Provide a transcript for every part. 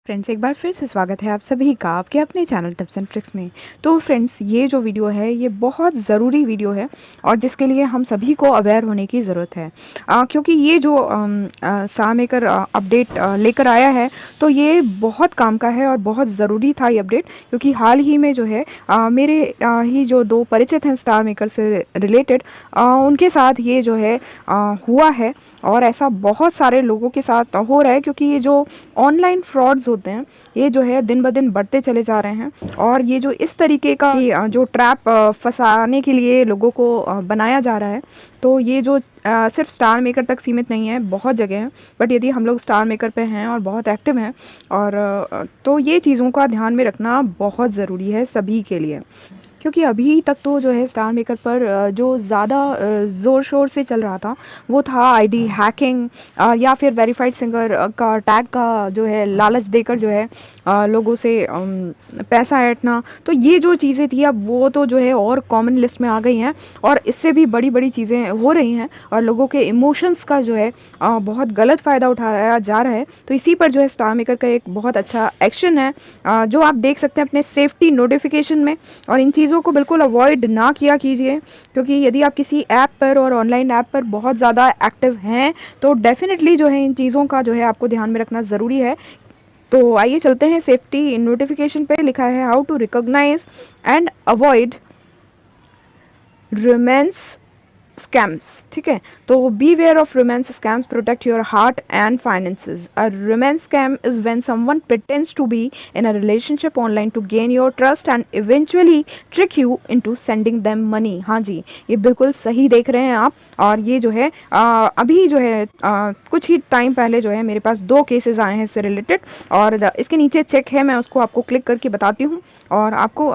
Friends, एक बार फिर से स्वागत है आप सभी का आपके अपने चैनल टिप्स एंड ट्रिक्स में। तो फ्रेंड्स, ये जो वीडियो है ये बहुत ज़रूरी वीडियो है और जिसके लिए हम सभी को अवेयर होने की ज़रूरत है, क्योंकि ये जो स्टार मेकर अपडेट लेकर आया है तो ये बहुत काम का है और बहुत ज़रूरी था ये अपडेट, क्योंकि हाल ही में जो है मेरे ही जो दो परिचित हैं स्टार मेकर से रिलेटेड, उनके साथ ये जो है हुआ है और ऐसा बहुत सारे लोगों के साथ हो रहा है, क्योंकि ये जो ऑनलाइन फ्रॉड्स होते हैं ये जो है दिन ब दिन बढ़ते चले जा रहे हैं। और ये जो इस तरीके का जो ट्रैप फंसाने के लिए लोगों को बनाया जा रहा है, तो ये जो सिर्फ स्टार मेकर तक सीमित नहीं है, बहुत जगह है। बट यदि हम लोग स्टार मेकर पे हैं और बहुत एक्टिव हैं और तो ये चीज़ों का ध्यान में रखना बहुत ज़रूरी है सभी के लिए, क्योंकि अभी तक तो जो है स्टार मेकर पर जो ज़्यादा ज़ोर शोर से चल रहा था वो था आईडी हैकिंग या फिर वेरीफाइड सिंगर का टैग का जो है लालच देकर जो है लोगों से पैसा ऐंठना। तो ये जो चीज़ें थी अब वो तो जो है और कॉमन लिस्ट में आ गई हैं और इससे भी बड़ी बड़ी चीज़ें हो रही हैं और लोगों के इमोशंस का जो है बहुत गलत फ़ायदा उठाया जा रहा है। तो इसी पर जो है स्टार मेकर का एक बहुत अच्छा एक्शन है जो आप देख सकते हैं अपने सेफ्टी नोटिफिकेशन में। और इन चीज़ों को बिल्कुल अवॉइड ना किया कीजिए, क्योंकि यदि आप किसी ऐप पर और ऑनलाइन ऐप पर बहुत ज़्यादा एक्टिव हैं तो डेफिनेटली जो है इन चीज़ों का जो है आपको ध्यान में रखना ज़रूरी है। तो आइए चलते हैं सेफ्टी नोटिफिकेशन पे लिखा है how to recognise and avoid romance scams. ठीक है, तो beware of romance scams, protect your heart and finances. A romance scam is when someone pretends to be in a relationship online to gain your trust and eventually trick you into sending them money. हाँ जी, ये बिल्कुल सही देख रहे हैं आप। और ये जो है अभी जो है कुछ ही टाइम पहले जो है मेरे पास 2 केसेस आए हैं इससे रिलेटेड और इसके नीचे चेक है, मैं उसको आपको क्लिक करके बताती हूँ और आपको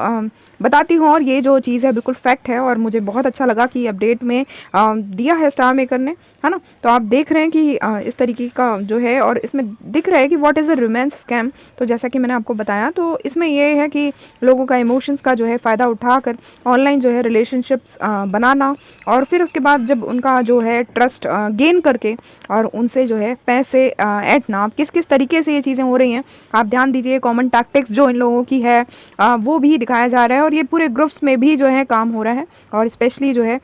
बताती हूँ। और ये जो चीज़ है बिल्कुल फैक्ट है और मुझे बहुत अच्छा लगा कि अपडेट में दिया है स्टार मेकर ने, है ना। तो आप देख रहे हैं कि इस तरीके का जो है और इसमें दिख रहा है कि what is a romance scam. तो जैसा कि मैंने आपको बताया, तो इसमें ये है कि लोगों का इमोशंस का जो है फ़ायदा उठाकर ऑनलाइन जो है रिलेशनशिप्स बनाना और फिर उसके बाद जब उनका जो है ट्रस्ट गेन करके और उनसे जो है पैसे ऐंठना। आप किस किस तरीके से ये चीज़ें हो रही हैं आप ध्यान दीजिए। कॉमन टैक्टिक्स जो इन लोगों की है वो भी दिखाया जा रहा है और ये पूरे ग्रुप्स में भी जो है काम हो रहा है और स्पेशली जो है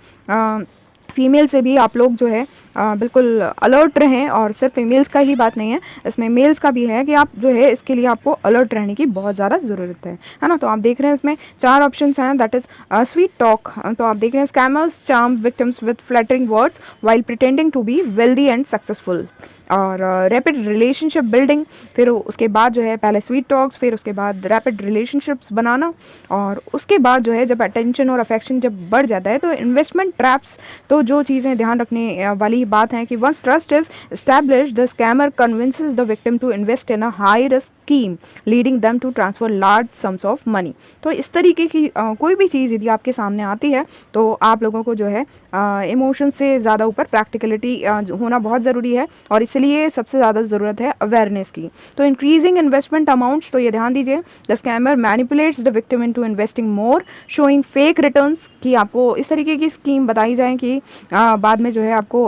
फीमेल से भी आप लोग जो है बिल्कुल अलर्ट रहें। और सिर्फ फीमेल्स का ही बात नहीं है, इसमें मेल्स का भी है कि आप जो है इसके लिए आपको अलर्ट रहने की बहुत ज़्यादा ज़रूरत है ना। तो आप देख रहे हैं इसमें 4 ऑप्शंस हैं, दैट इज़ स्वीट टॉक। तो आप देख रहे हैं scammers charm victims with flattering words while pretending to be wealthy and successful. और रैपिड रिलेशनशिप बिल्डिंग, फिर उसके बाद जो है पहले स्वीट टॉक्स, फिर उसके बाद रैपिड रिलेशनशिप्स बनाना और उसके बाद जो है जब अटेंशन और अफेक्शन जब बढ़ जाता है तो इन्वेस्टमेंट ट्रैप्स। तो जो चीज़ें ध्यान रखने वाली बात है कि once trust is established the scammer convinces the victim to invest in a high risk scheme leading them to transfer large sums of money. तो इस तरीके की कोई भी चीज़ यदि आपके सामने आती है तो आप लोगों को जो है इमोशन से ज़्यादा ऊपर प्रैक्टिकलिटी होना बहुत ज़रूरी है और इसलिए सबसे ज़्यादा ज़रूरत है अवेयरनेस की। तो इंक्रीजिंग इन्वेस्टमेंट अमाउंट्स, तो ये ध्यान दीजिए the scammer manipulates the victim into investing more showing fake returns, कि आपको इस तरीके की स्कीम बताई जाए कि बाद में जो है आपको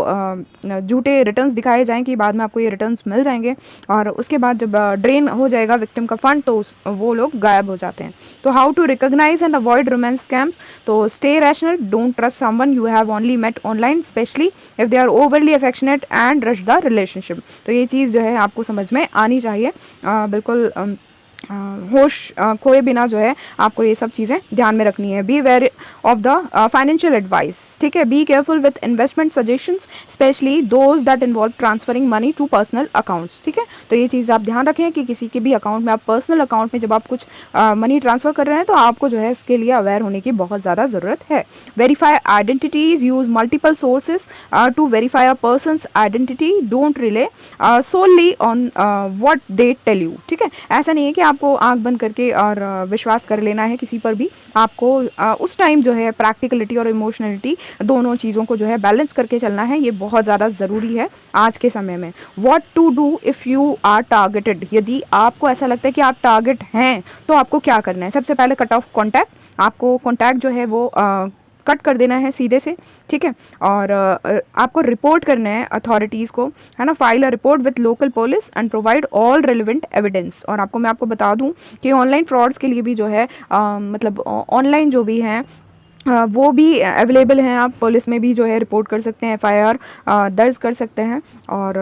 झूठे रिटर्न्स दिखाए जाएँ कि बाद में आपको ये रिटर्न्स मिल जाएंगे और उसके बाद जब ड्रेन हो जाएगा विक्टिम का फंड तो वो लोग गायब हो जाते हैं। तो how to recognise and avoid romance scams, तो stay rational, don't trust someone you have only met online especially if they are overly affectionate and rush the relationship. तो ये चीज़ जो है आपको समझ में आनी चाहिए। बिल्कुल होश खोए बिना जो है आपको ये सब चीज़ें ध्यान में रखनी है। Beware of the financial advice, ठीक है। Be careful with investment suggestions especially those that involve transferring money to personal accounts, ठीक है। तो ये चीज़ आप ध्यान रखें कि किसी के भी अकाउंट में, आप पर्सनल अकाउंट में जब आप कुछ मनी ट्रांसफ़र कर रहे हैं तो आपको जो है इसके लिए अवेयर होने की बहुत ज़्यादा ज़रूरत है। Verify identities, use multiple sources to verify a person's identity, don't rely solely on what they tell you, ठीक है। ऐसा नहीं है कि आपको आंख बंद करके और विश्वास कर लेना है किसी पर भी। आपको उस टाइम जो है प्रैक्टिकलिटी और इमोशनलिटी दोनों चीज़ों को जो है बैलेंस करके चलना है, ये बहुत ज़्यादा ज़रूरी है आज के समय में। What to do if you are targeted, यदि आपको ऐसा लगता है कि आप टारगेट हैं तो आपको क्या करना है। सबसे पहले कट ऑफ कॉन्टैक्ट, आपको कॉन्टैक्ट जो है वो कट कर देना है सीधे से, ठीक है। और आपको रिपोर्ट करना है अथॉरिटीज़ को, है ना, file a report with local police and provide all relevant evidence. और मैं आपको बता दूं कि ऑनलाइन फ्रॉड्स के लिए भी जो है मतलब ऑनलाइन जो भी हैं वो भी अवेलेबल हैं। आप पुलिस में भी जो है रिपोर्ट कर सकते हैं, एफआईआर दर्ज कर सकते हैं। और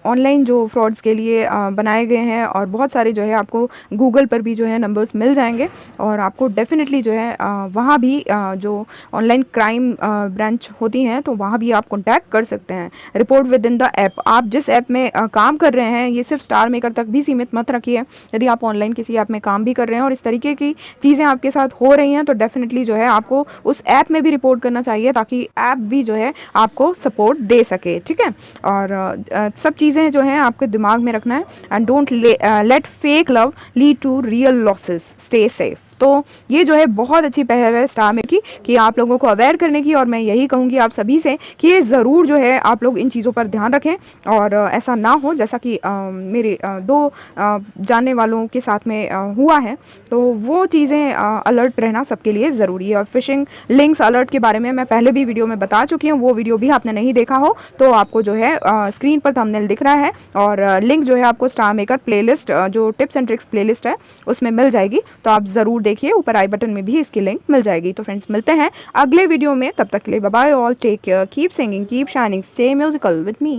ऑनलाइन जो फ्रॉड्स के लिए बनाए गए हैं, और बहुत सारे जो है आपको गूगल पर भी जो है नंबर्स मिल जाएंगे, और आपको डेफिनेटली जो है वहाँ भी जो ऑनलाइन क्राइम ब्रांच होती हैं तो वहाँ भी आप कॉन्टैक्ट कर सकते हैं। Report with in the app, आप जिस ऐप में काम कर रहे हैं, ये सिर्फ स्टार मेकर तक भी सीमित मत रखिए। यदि आप ऑनलाइन किसी ऐप में काम भी कर रहे हैं और इस तरीके की चीज़ें आपके साथ हो रही हैं तो डेफिनेटली जो है आपको उस ऐप में भी रिपोर्ट करना चाहिए, ताकि ऐप भी जो है आपको सपोर्ट दे सके, ठीक है। और सब चीज़ें जो हैं आपके दिमाग में रखना है। And don't let fake love lead to real losses, stay safe. तो ये जो है बहुत अच्छी पहल है स्टार में की कि आप लोगों को अवेयर करने की, और मैं यही कहूँगी आप सभी से कि ये ज़रूर जो है आप लोग इन चीज़ों पर ध्यान रखें, और ऐसा ना हो जैसा कि मेरे दो जानने वालों के साथ में हुआ है। तो वो चीज़ें अलर्ट रहना सबके लिए ज़रूरी है। और फिशिंग लिंक्स अलर्ट के बारे में मैं पहले भी वीडियो में बता चुकी हूँ, वो वीडियो भी आपने नहीं देखा हो तो आपको जो है स्क्रीन पर थंबनेल दिख रहा है, और लिंक जो है आपको स्टार मेकर प्लेलिस्ट जो टिप्स एंड ट्रिक्स प्लेलिस्ट है उसमें मिल जाएगी, तो आप ज़रूर देखिए, ऊपर आई बटन में भी इसकी लिंक मिल जाएगी। तो फ्रेंड्स मिलते हैं अगले वीडियो में, तब तक के लिए bye bye all, take care, keep singing, keep shining, stay musical with me.